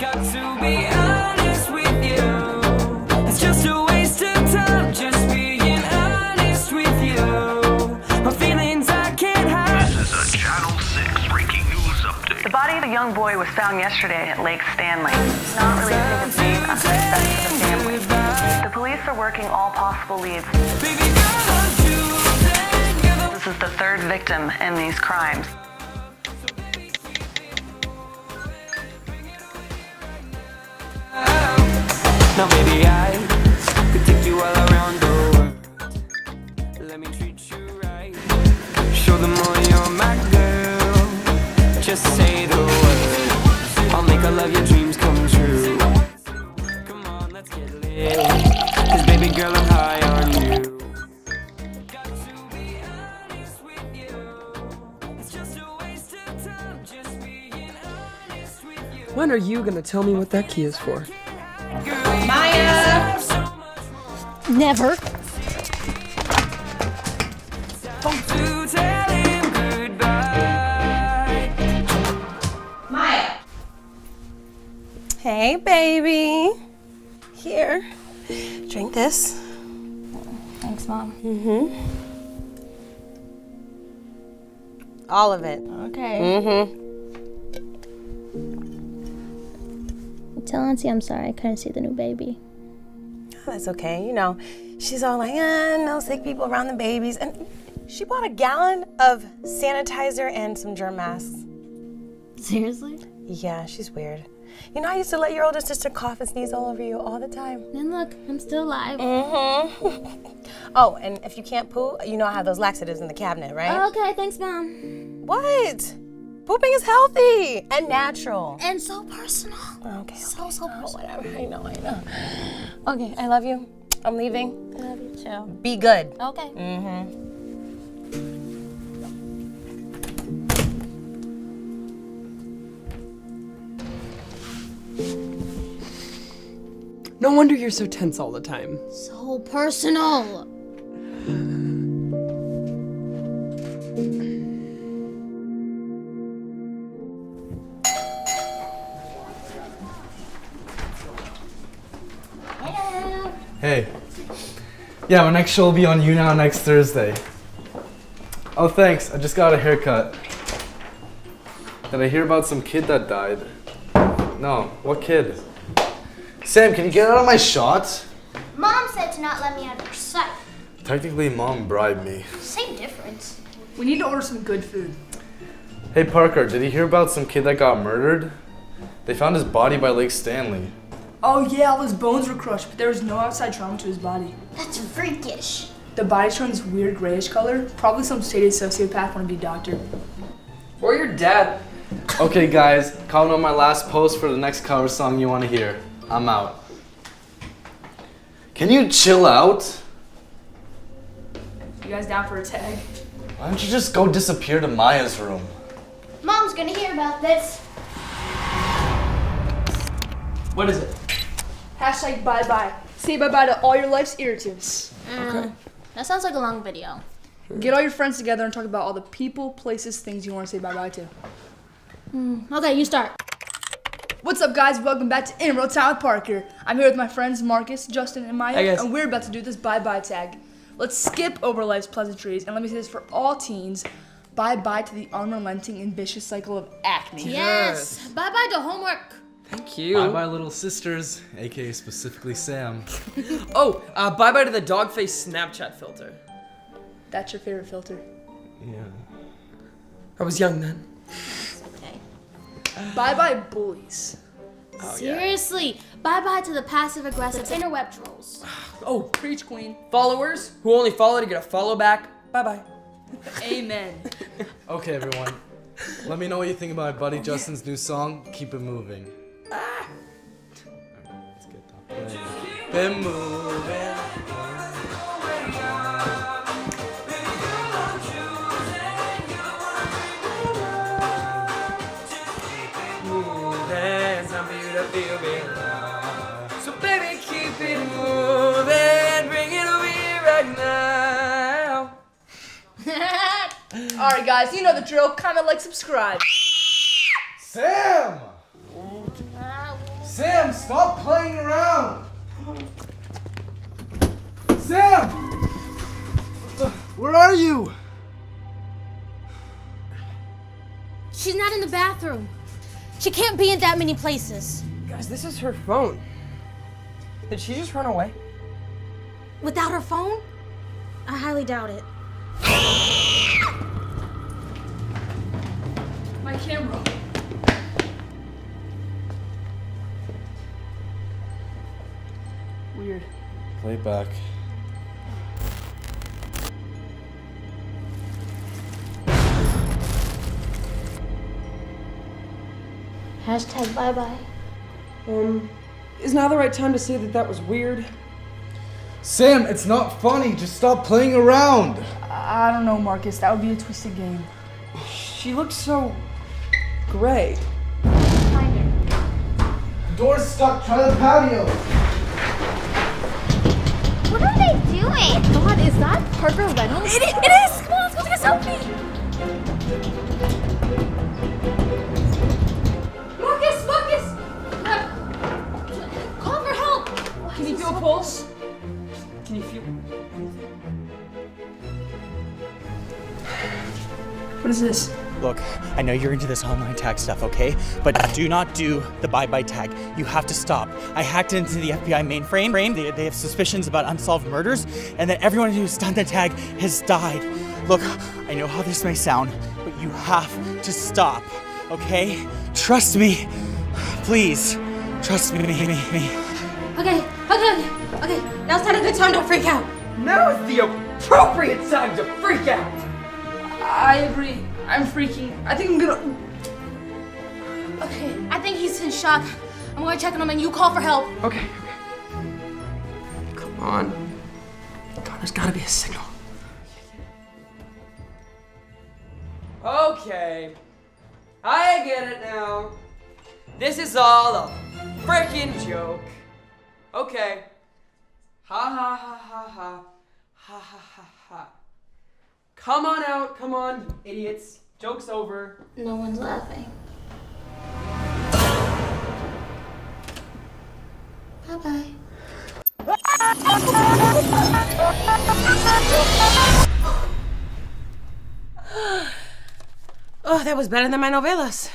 Got to be honest with you. It's just a waste of time just being honest with you. My feelings I can't hide. This is a Channel 6 breaking news update. The body of a young boy was found yesterday at Lake Stanley. Not releasing his name after he said to the family. The police are working all possible leads. Baby girl, I'm choosing you. This is the third victim in these crimes. Now baby, I could take you all around the world. Let me treat you right. Show them all you're my girl. Just say the word. I'll make all of your dreams come true. Come on, let's get lit. 'Cause baby girl, I'm high on you. Got to be honest with you. It's just a waste of time just being honest with you. When are you gonna tell me what that key is for? Maya! Never. To tell him goodbye. Maya! Hey, baby. Here. Drink this. Thanks, Mom. All of it. Okay. Tell Auntie I'm sorry I couldn't see the new baby. Oh, that's okay. You know, she's all like, no sick people around the babies. And she bought a gallon of sanitizer and some germ masks. Seriously? Yeah, she's weird. You know, I used to let your older sister cough and sneeze all over you all the time. And look, I'm still alive. Oh, and if you can't poo, you know I have those laxatives in the cabinet, right? Okay, thanks, Mom. What? Pooping is healthy and natural. And so personal. Okay. So personal. Whatever. I know. Okay, I love you. I'm leaving. I love you too. Be good. Okay. No wonder you're so tense all the time. So personal. Hello. Hey. Yeah, my next show will be on YouNow next Thursday. Oh, thanks. I just got a haircut. Did I hear about some kid that died? No. What kid? Sam, can you get out of my shot? Mom said to not let me out of her sight. Technically, Mom bribed me. Same difference. We need to order some good food. Hey, Parker, did you hear about some kid that got murdered? They found his body by Lake Stanley. Oh yeah, all his bones were crushed, but there was no outside trauma to his body. That's freakish. The body's showing this weird grayish color. Probably some shady sociopath wanted to be a doctor. Or your dad. Okay, guys, comment on my last post for the next cover song you want to hear. I'm out. Can you chill out? You guys down for a tag? Why don't you just go disappear to Maya's room? Mom's gonna hear about this. What is it? Hashtag bye-bye. Say bye-bye to all your life's irritants. Okay. That sounds like a long video. Get all your friends together and talk about all the people, places, things you want to say bye-bye to. Okay, you start. What's up, guys? Welcome back to In Real Time with Parker. I'm here with my friends Marcus, Justin, and Maya, Hey, guys. and we're about to do this bye-bye tag. Let's skip over life's pleasantries, and let me say this for all teens. Bye-bye to the unrelenting and vicious cycle of acne. Yes. Bye-bye to homework. Thank you. Bye bye, little sisters, aka specifically Sam. Oh, bye-bye to the dog face Snapchat filter. That's your favorite filter. Yeah. I was young then. Okay. Bye-bye bullies. Seriously. Bye-bye to the passive-aggressive interweb trolls. Oh, preach, queen. Followers who only follow to get a follow back. Bye-bye. Amen. Okay, everyone. Let me know what you think about my buddy Justin's new song, Keep It Moving. Let's get that playing. Keep it moving. So baby, keep it moving, bring it over here right now. Alright, guys, you know the drill. Comment, like, subscribe. Sam! Sam, stop playing around! Sam! Where are you? She's not in the bathroom. She can't be in that many places. Guys, this is her phone. Did she just run away? Without her phone? I highly doubt it. My camera. Weird. Play back. Hashtag bye-bye. Is now the right time to say that that was weird? Sam, it's not funny. Just stop playing around. I don't know, Marcus. That would be a twisted game. She looks so gray. Door's stuck. Try the patio. What are they doing? God, is that Parker Reynolds? It is! Come on, let's go take a selfie! Marcus! Call for help! Can you feel a pulse? Can you feel What is this? Look, I know you're into this online tag stuff, okay? But do not do the bye-bye tag. You have to stop. I hacked into the FBI mainframe. They have suspicions about unsolved murders, and that everyone who's done the tag has died. Look, I know how this may sound, but you have to stop, okay? Trust me. Please. Trust me. Okay. Now's not a good time to freak out. Now is the appropriate time to freak out! I agree. I'm freaking. I think I'm gonna. Okay, I think he's in shock. I'm going to check on him and you call for help. Okay. Come on. God, there's gotta be a signal. Okay. I get it now. This is all a freaking joke. Okay. Ha ha ha ha ha. Ha ha ha ha. Come on out, come on, idiots. Joke's over. No one's laughing. Bye-bye. Oh, that was better than my novelas.